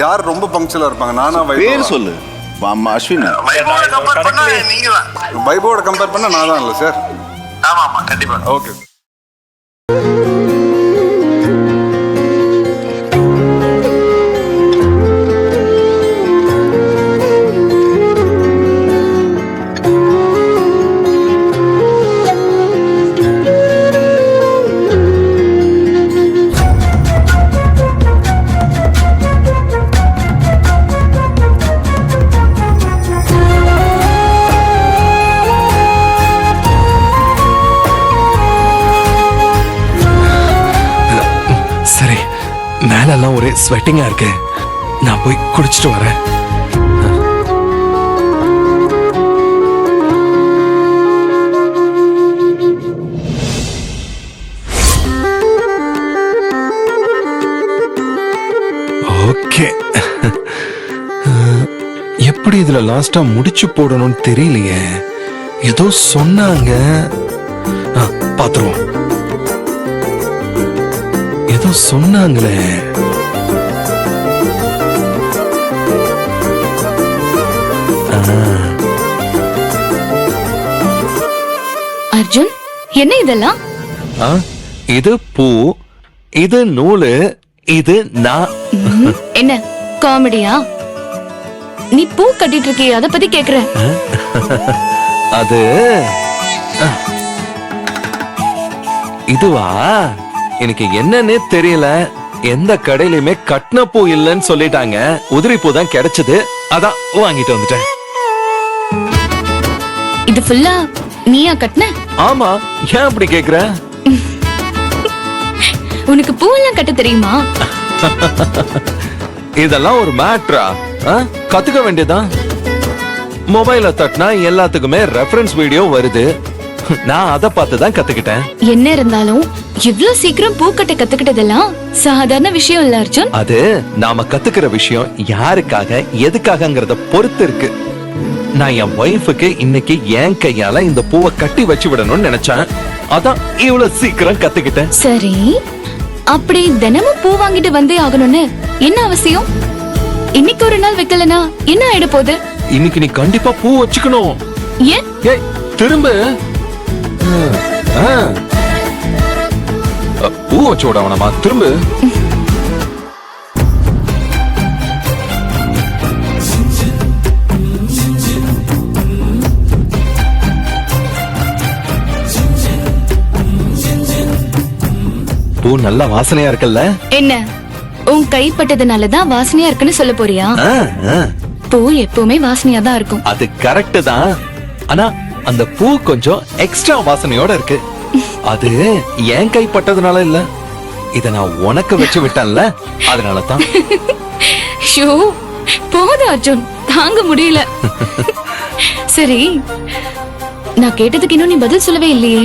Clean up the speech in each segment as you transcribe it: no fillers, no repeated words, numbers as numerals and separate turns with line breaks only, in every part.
யார் ரொம்ப பங்க்சுவலா இருப்பாங்க? நானா
பேர்
வைபவா?
சொல்லு. அம்மா அஸ்வின்.
வைபவோட கம்பேர் பண்ணா நான் தான் இல்லை சார்.
ஆமா ஆமா கண்டிப்பா.
ஓகே.
சரி, மேலெல்லாம் ஒரே ஸ்வெட்டிங்கா இருக்கு. நான் போய் குடிச்சிட்டு வரேன். ஓகே. எப்படி இதுல லாஸ்டா முடிச்சு போடணும்னு தெரியலையே. ஏதோ சொன்னாங்க, பாத்துருவோம். ஏதோ சொன்னாங்களே.
அர்ஜுன், என்ன இதெல்லாம்?
இது பூ, இது நூலு, இது நான்.
என்ன காமெடியா? நீ பூ கட்டிட்டு இருக்கிய, அத பத்தி கேக்குற.
அது இதுவா? எனக்கு என்னன்னே தெரியல. எந்த கடையிலுமே கட்டின பூ இல்லைன்னு சொல்லிட்டாங்க. உதிரி பூ தான் கிடைச்சது, அதான் வாங்கிட்டு வந்துட்டேன்.
இது ஃபுல்லா நீயா கட்டின?
ஆமா, ஏன் அப்படி கேக்குற?
உனக்கு பூவெல்லாம் கட்ட தெரியுமா?
இதெல்லாம் ஒரு மேட்ரா? கத்துக்க வேண்டியதான். மொபைல தட்டினா எல்லாத்துக்குமே ரெஃபரன்ஸ் வீடியோ வருது. நான் அதை பார்த்து தான் கத்துக்கிட்டேன்.
என்ன இருந்தாலும் இவ்ளோ சீக்கிரம் பூ கட்ட கத்துக்கிட்டதெல்லாம் சாதாரண விஷயம் இல்ல அர்ஜுன்.
அது நாம கத்துக்கிற விஷயம் யாருக்காக எதுக்காகங்கறத பொறுத்து இருக்கு. நான் என் ஒய்ஃபுக்கு இன்னைக்கு என் கையால இந்த பூவை கட்டி வச்சு விடணும்னு நினைச்சேன். அதான் இவ்வளவு சீக்கிரம் கத்துக்கிட்டேன்.
சரி, அப்படி தினமும் பூ வாங்கிட்டு வந்தே ஆகணும்னு என்ன அவசியம்? இன்னைக்கு ஒரு நாள் வைக்கலனா என்ன ஆயிட போகுது?
இன்னைக்கு நீ கண்டிப்பா பூ வச்சுக்கணும்.
ஏன்?
ஏய், திரும்ப பூ வச்சு விடவனமா? திரும்ப. பூ நல்ல வாசனையா இருக்குல்ல?
என்ன உன் கைப்பட்டதுனாலதான் வாசனையா இருக்குன்னு சொல்ல போறியா? பூ எப்பவுமே வாசனையா தான் இருக்கும்.
அது கரெக்ட் தான். ஆனா அந்த பூ கொஞ்சம் எக்ஸ்ட்ரா வாசனையோட இருக்கு. அது என் கைப்பட்டதுனால இல்ல, இத நான் உனக்கு வச்சு விட்டேன்ல, அதனால தான்.
ஷோ, போதும் அர்ஜுன், தாங்க முடியல. சரி, நான் கேட்டதுக்கு இன்னும் நீ பதில் சொல்லவே இல்லையே.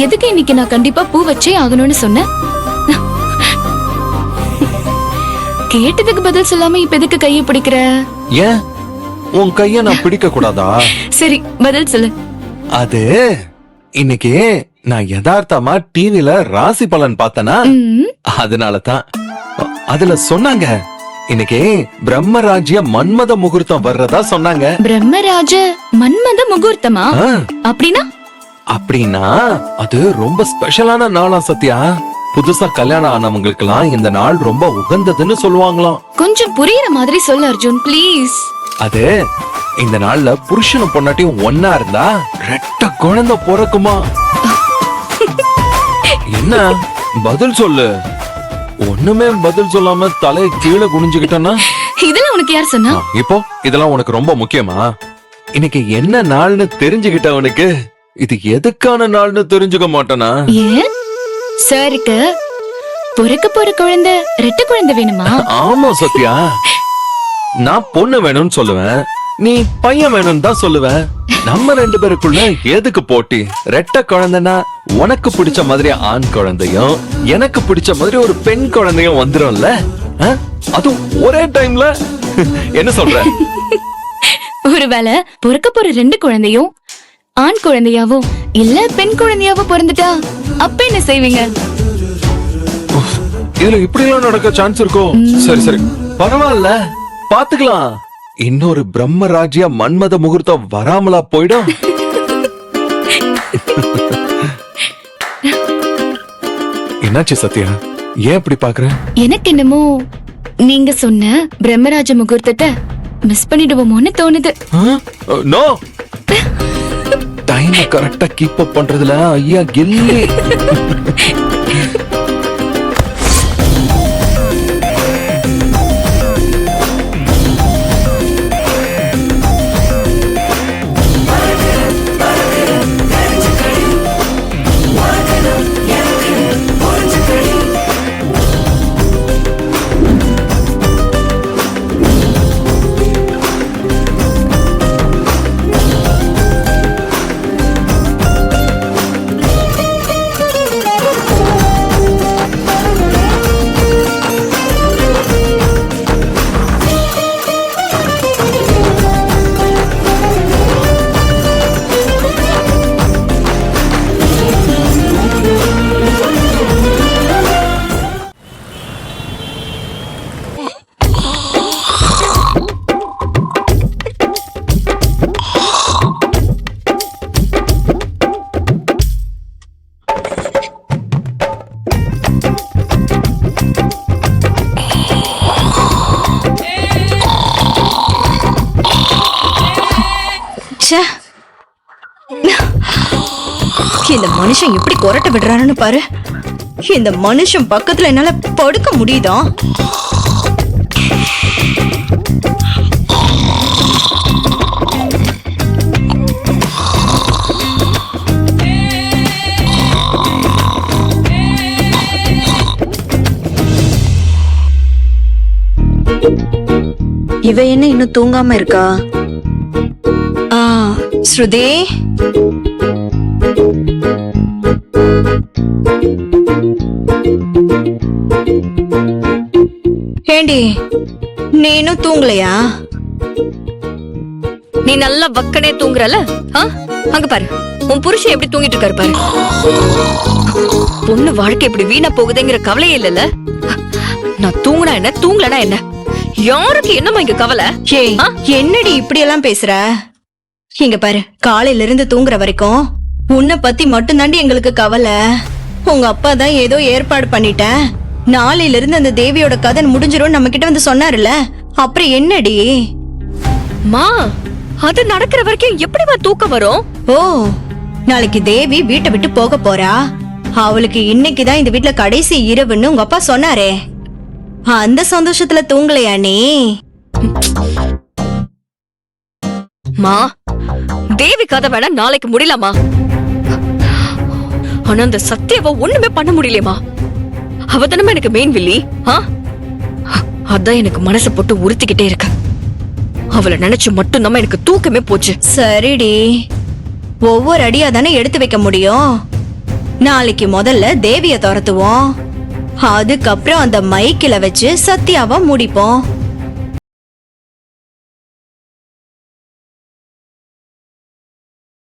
எதுக்கு இன்னைக்கு நான் கண்டிப்பா பூ வச்சே ஆகணும்னு சொன்ன? கேட்டதுக்கு பதில் சொல்லாம இப்ப எதுக்கு கையை பிடிக்கிற?
ஏன் உன் கைய நான் பிடிக்க கூடாதா?
சரி, பதில் சொல்லு.
அது இன்னைக்கு நான் யதார்த்தமா டிவில ராசி பலன் பார்த்தனா, அதனால தான். அதுல சொன்னாங்க இன்னைக்கு பிரம்மராஜ்ய மன்மத முகூர்த்தம் வர்றதா சொன்னாங்க.
பிரம்மராஜ மன்மத முகூர்த்தமா? அப்படின்னா?
அப்படின்னா அது ரொம்ப ஸ்பெஷலான நாளா சத்யா. புதுசா கல்யாணம் ஆனவங்களுக்கெல்லாம் இந்த நாள் ரொம்ப உகந்ததுன்னு சொல்லுவாங்களாம்.
கொஞ்சம் புரியுற மாதிரி சொல்லு அர்ஜுன், ப்ளீஸ்.
அது இந்த நாள்ல புருஷனும் பொண்டாட்டியும் ஒன்னா இருந்தா ரெட்ட குழந்தை பிறக்குமா. என்ன பதில் சொல்லு? ஒண்ணுமே பதில் சொல்லாம தலையை கீழே குனிஞ்சுக்கிட்டனா?
இதெல்லாம் உனக்கு யார் சொன்னா?
இப்போ இதெல்லாம் உனக்கு ரொம்ப முக்கியமா? இன்னைக்கு என்ன நாள்னு தெரிஞ்சுக்கிட்டவனுக்கு இது எதுக்கான நாள்னு தெரிஞ்சுக்க மாட்டானா?
ஏன் சாருக்கு பிறக்க போற குழந்தை ரெட்டை குழந்தை வேணுமா?
ஆமா சத்யா, நான் பொண்ணு வேணும்னு சொல்லுவேன், நீ பையன் வேணும்னு தான் சொல்லுவேன். நம்ம ரெண்டு பேருக்குள்ள எதுக்கு போட்டி? ரெட்டை குழந்தைன்னா உனக்கு பிடிச்ச மாதிரி ஆண் குழந்தையும் எனக்கு பிடிச்ச மாதிரி ஒரு பெண் குழந்தையும் வந்துரும்ல. அதுவும் ஒரே டைம்ல. என்ன சொல்ற?
ஒருவேளை பிறக்க போற ரெண்டு குழந்தையும் ஆண் குழந்தையாவோ இல்ல பெண் குழந்தையாவோ பிறந்துட்டா அப்ப என்ன செய்வீங்க?
இதுல இப்படி எல்லாம் நடக்க சான்ஸ் இருக்கோ? சரி சரி, பரவாயில்ல, பாத்துக்கலாம். இன்னொரு பிரம்மராஜ்ய மன்மத முகூர்த்தம் வராமலா போயிடும். என்னாச்சு சத்யா, ஏன் இப்படி பாக்குற?
எனக்கு என்னமோ நீங்க சொன்ன பிரம்மராஜ முகூர்த்தத்தை மிஸ் பண்ணிடுவோமோன்னு தோணுது.
நோ, டைம் கரெக்டா கீப் அப் பண்றதுல ஐயா கில்லி.
இந்த மனுஷன் எப்படி கொரட்டை விடுறாருன்னு பாரு. இந்த மனுஷன் பக்கத்துல என்னால படுக்க முடியுதா? இவ என்ன இன்னும் தூங்காம இருக்கா? ஸ்ருதி, ஏண்டி நீ இன்னும் தூங்கலையா?
நீ நல்லா வக்கனே தூங்குறல? அங்க பாரு, உன் புருஷன் எப்படி தூங்கிட்டு இருக்காரு பாரு. பொண்ணு வாழ்க்கை இப்படி வீணா போகுதுங்கிற கவலையே இல்லல்ல. நான் தூங்குனா என்ன, தூங்கலனா என்ன, யாருக்கு என்னமா இங்க கவலை?
ஏய், என்னடி இப்படி எல்லாம் பேசுற? இங்க பாரு, காலையில இருந்து தூங்குற வரைக்கும் உன்னை பத்தி மட்டும் தாண்டி எங்களுக்கு கவலை. உங்க அப்பா தான் ஏதோ ஏற்பாடு பண்ணிட்டேன், நாளையில இருந்து அந்த தேவியோட கதை முடிஞ்சிரும் நம்ம கிட்ட வந்து சொன்னாருல்ல, அப்புறம் என்னடி?
மா, அது நடக்கிற வரைக்கும் எப்படிமா தூக்கம் வரும்?
ஓ, நாளைக்கு தேவி வீட்டை விட்டு போக போறா. அவளுக்கு இன்னைக்குதான் இந்த வீட்டுல கடைசி இரவுன்னு உங்க அப்பா சொன்னாரே, அந்த சந்தோஷத்துல தூங்கலையா நீ?
மா, தேவி கதை வேணா நாளைக்கு முடியலாமா? ஆனா அந்த சத்யாவை ஒண்ணுமே பண்ண முடியலையேமா. அவ தானே எனக்கு மெயின் வில்லி. அதான் எனக்கு மனசை போட்டு உறுத்திக்கிட்டே இருக்கு. அவளை நினைச்சு மட்டும் தான் எனக்கு தூக்கமே போச்சு.
சரிடி, ஒவ்வொரு அடியா தானே எடுத்து வைக்க முடியும். நாளைக்கு முதல்ல தேவிய துரத்துவோம், அதுக்கப்புறம் அந்த மைக்கில வச்சு சத்யாவை முடிப்போம்.